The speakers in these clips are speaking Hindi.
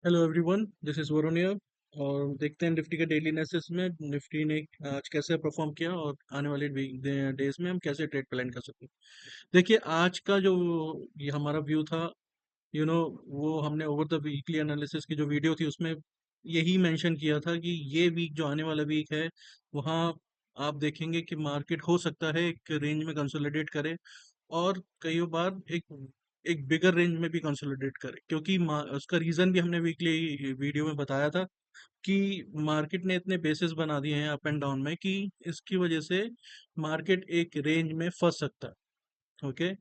Hello everyone, this is Varun here। और देखते हैं निफ्टी के डेली एनालिसिस में निफ्टी ने आज कैसे परफॉर्म किया और आने वाले डेज में हम कैसे ट्रेड प्लान कर सकते हैं। देखिए, आज का जो ये हमारा व्यू था, वो हमने ओवर द वीकली एनालिसिस की जो वीडियो थी उसमें यही मेंशन किया था कि ये वीक जो आने वाला वीक है, वहाँ आप देखेंगे कि मार्केट हो सकता है एक रेंज में कंसोलिडेट करे और कई बार एक एक बिगर रेंज में भी कंसोलिडेट करे, क्योंकि उसका रीजन भी हमने वीकली वीडियो में बताया था कि मार्केट ने इतने बेसिस बना दिए हैं अप एंड डाउन में कि इसकी वजह से मार्केट एक रेंज में फंस सकता है। ओके।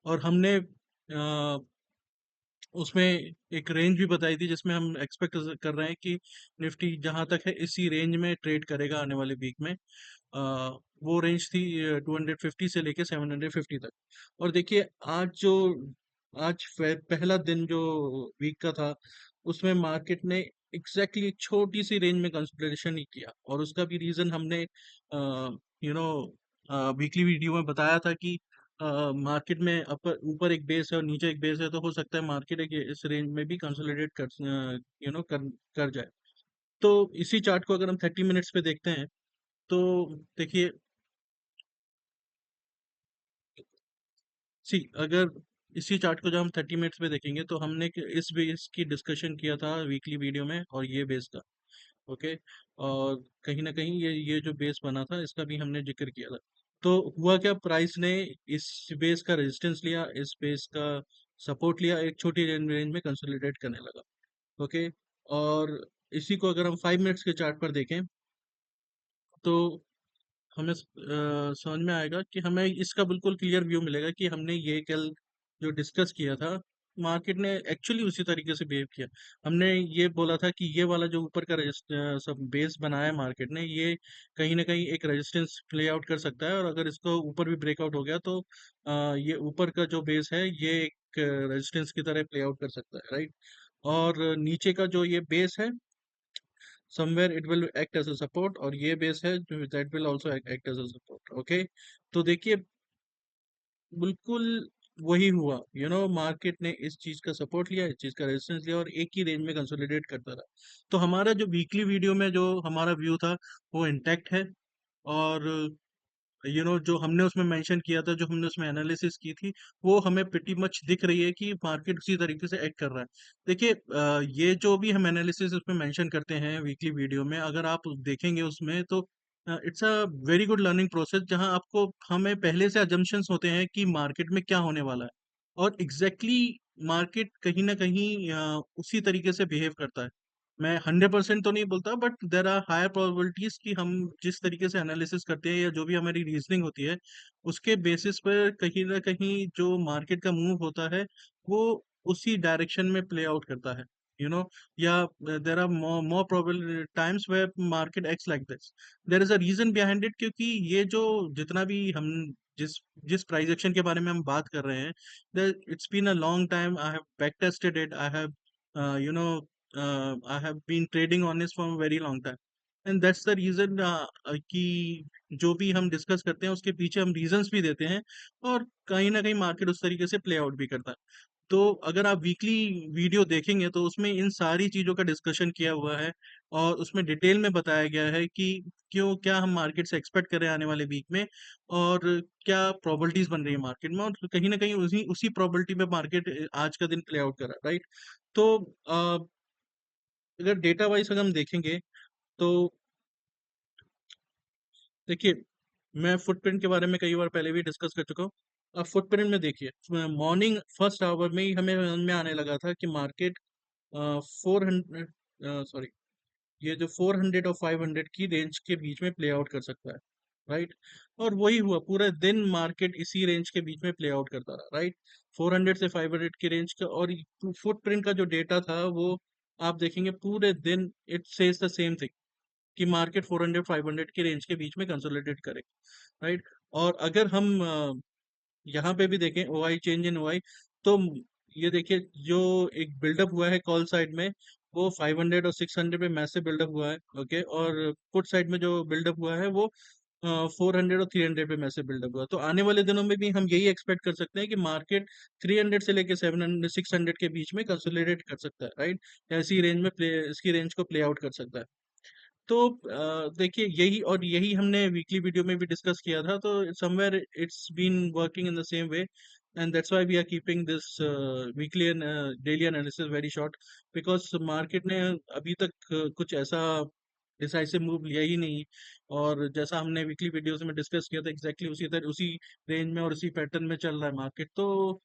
और हमने उसमें एक रेंज भी बताई थी जिसमें हम एक्सपेक्ट कर रहे हैं कि निफ्टी जहां तक है इसी रेंज में ट्रेड करेगा आने वाले वीक में। वो रेंज थी 250 से लेके 750 तक। और देखिए, पहला दिन जो वीक का था, उसमें मार्केट ने एग्जैक्टली एक छोटी सी रेंज में कंसोलिडेशन ही किया, और उसका भी रीजन हमने यू नो वीकली वीडियो में बताया था कि मार्केट में अपर ऊपर एक बेस है और नीचे एक बेस है, तो हो सकता है मार्केट एक इस रेंज में भी कंसोलिडेट कर यू नो कर कर जाए। तो इसी चार्ट को अगर हम 30 मिनट्स पे देखते हैं, तो देखिए, अगर इसी चार्ट को जब हम 30 मिनट्स पे देखेंगे तो हमने इस बेस की डिस्कशन किया था वीकली वीडियो में, और ये बेस का। ओके। और कहीं ना कहीं ये जो बेस बना था इसका भी हमने जिक्र किया था। तो हुआ क्या, प्राइस ने इस बेस का रेजिस्टेंस लिया, इस बेस का सपोर्ट लिया, एक छोटी रेंज में कंसोलिडेट करने लगा। ओके। और इसी को अगर हम 5 मिनट्स के चार्ट पर देखें, तो हमें समझ में आएगा कि हमें इसका बिल्कुल क्लियर व्यू मिलेगा कि हमने ये कल जो डिस्कस किया था, मार्केट ने एक्चुअली उसी तरीके से बिहेव किया। हमने ये बोला था कि ये वाला जो ऊपर का सब बेस बनाया है मार्केट ने, ये कहीं ना कहीं एक रेजिस्टेंस प्ले आउट कर सकता है, और अगर इसको ऊपर भी ब्रेकआउट हो गया तो ये ऊपर का जो बेस है ये एक रेजिस्टेंस की तरह प्ले आउट कर सकता है, राइट। और नीचे का जो ये बेस है, somewhere it will act as a support, और ये बेस है जो that will also act as a support। Okay. तो देखिए, बिल्कुल वही हुआ। मार्केट ने इस चीज का सपोर्ट लिया, इस चीज का रेजिस्टेंस लिया, और एक ही रेंज में कंसोलिडेट करता रहा। तो हमारा जो वीकली वीडियो में जो हमारा व्यू था वो इंटैक्ट है। और जो हमने उसमें मेंशन किया था, जो हमने उसमें एनालिसिस की थी, वो हमें प्रिटी मच दिख रही है कि मार्केट उसी तरीके से एक्ट कर रहा है। देखिए, ये जो भी हम एनालिसिस उसमें मेंशन करते हैं वीकली वीडियो में, अगर आप देखेंगे उसमें, तो it's a very good learning process, जहां आपको हमें पहले से अजम्पशंस होते हैं कि मार्केट में क्या होने वाला है, और एग्जैक्टली मार्केट कहीं ना कहीं उसी तरीके से बिहेव करता है। मैं 100% तो नहीं बोलता, but there are higher probabilities कि हम जिस तरीके से एनालिसिस करते हैं या जो भी हमारी रीजनिंग होती है, उसके बेसिस पर कहीं ना कहीं जो मार्केट का मूव होता है वो उसी डायरेक्शन में प्ले आउट करता है। You know yeah there are more probable times where market acts like this. There is a reason behind it, क्योंकि ये जो जितना भी हम जिस जिस प्राइस एक्शन के बारे में हम बात कर रहे हैं, it's been a long time, I have back tested it, I have you know I have been trading on this for a very long time, and that's the reason कि जो भी हम डिस्कस करते हैं उसके पीछे हम रीजंस भी देते हैं, और कहीं ना कहीं मार्केट उस तरीके से प्ले आउट भी करता है। तो अगर आप वीकली वीडियो देखेंगे तो उसमें इन सारी चीज़ों का डिस्कशन किया हुआ है, और उसमें डिटेल में बताया गया है कि क्यों क्या हम मार्केट से एक्सपेक्ट करें आने वाले वीक में, और क्या प्रोबेबिलिटीज बन रही है मार्केट में, और कहीं ना कहीं उसी उसी प्रोबेबिलिटी पे मार्केट आज का दिन प्ले आउट करा, राइट। तो अगर डेटा वाइज अगर हम देखेंगे, तो देखिए, मैं फुटप्रिंट के बारे में कई बार पहले भी डिस्कस कर चुका हूँ। अब फुटप्रिंट में देखिए, मॉर्निंग फर्स्ट आवर में ही हमें समझ में आने लगा था कि मार्केट 400, सॉरी, ये जो 400 और 500 की रेंज के बीच में प्ले आउट कर सकता है, राइट। और वही हुआ, पूरे दिन मार्केट इसी रेंज के बीच में प्ले आउट करता रहा, राइट। 400 से 500 की रेंज का, और फुटप्रिंट का जो डेटा था वो आप देखेंगे पूरे दिन it says the same thing कि मार्केट 400 500 के रेंज के बीच में कंसोलिडेट करेगा, राइट। और अगर हम यहाँ पे भी देखें ओआई, चेंज इन ओआई, तो ये देखिए, जो एक बिल्डअप हुआ है कॉल साइड में, वो 500 और 600 पे मैसिव बिल्डअप हुआ है। ओके। और पुट साइड में जो बिल्डअप हुआ है वो 400 और 300 पे मैसेज बिल्डअप हुआ, तो आने वाले दिनों में भी हम यही एक्सपेक्ट कर सकते हैं कि मार्केट 300 से लेके 700 600 के बीच में कंसोलिडेट कर सकता है, राइट, या इसी रेंज में प्ले इसकी रेंज को प्ले आउट कर सकता है। तो देखिए, यही हमने वीकली वीडियो में भी डिस्कस किया था, तो somewhere it's been working in the same way, and that's why we are keeping this weekly and daily analysis very short, because market ने अभी तक कुछ ऐसा डिसाइसिव मूव लिया ही नहीं, और जैसा हमने वीकली वीडियोस में डिस्कस किया था एग्जैक्टली उसी तरह उसी रेंज में और उसी पैटर्न में चल रहा है मार्केट। तो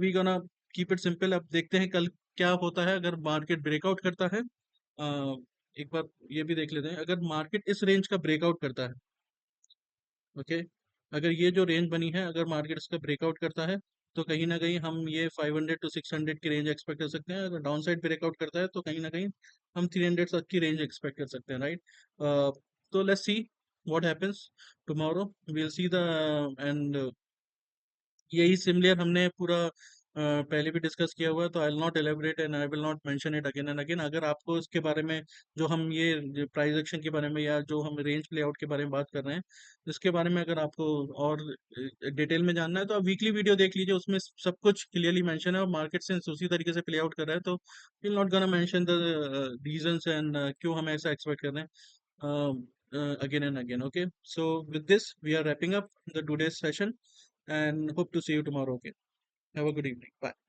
we gonna keep it simple. अब देखते हैं कल क्या होता है, अगर मार्केट ब्रेकआउट करता है। अ, एक बार ये भी देख लेते हैं, अगर मार्केट इस रेंज का ब्रेकआउट करता है, ओके, अगर ये जो रेंज बनी है अगर मार्केट इसका ब्रेकआउट करता है, तो कहीं ना कहीं हम ये 500 टू 600 की रेंज एक्सपेक्ट कर सकते हैं। अगर डाउन साइड ब्रेकआउट करता है तो कहीं ना कहीं हम 300 तक की रेंज एक्सपेक्ट कर सकते हैं, राइट। तो let's see what happens tomorrow, we'll see the end यही सिमिलर हमने पूरा पहले भी डिस्कस किया हुआ है, तो I will not elaborate and I will not mention it again and again. अगर आपको इसके बारे में, जो हम ये प्राइस एक्शन के बारे में या जो हम रेंज प्लेआउट के बारे में बात कर रहे हैं, इसके बारे में अगर आपको और डिटेल में जानना है तो आप वीकली वीडियो देख लीजिए, उसमें सब कुछ क्लियरली मेंशन है, और मार्केट सेंस उसी तरीके से प्ले आउट कर रहा है, तो will not gonna mention the reasons and क्यों हम ऐसा एक्सपेक्ट कर रहे हैं again and again. Okay, so with this we are wrapping up the today's session and hope to see you tomorrow. Okay, have a good evening. Bye.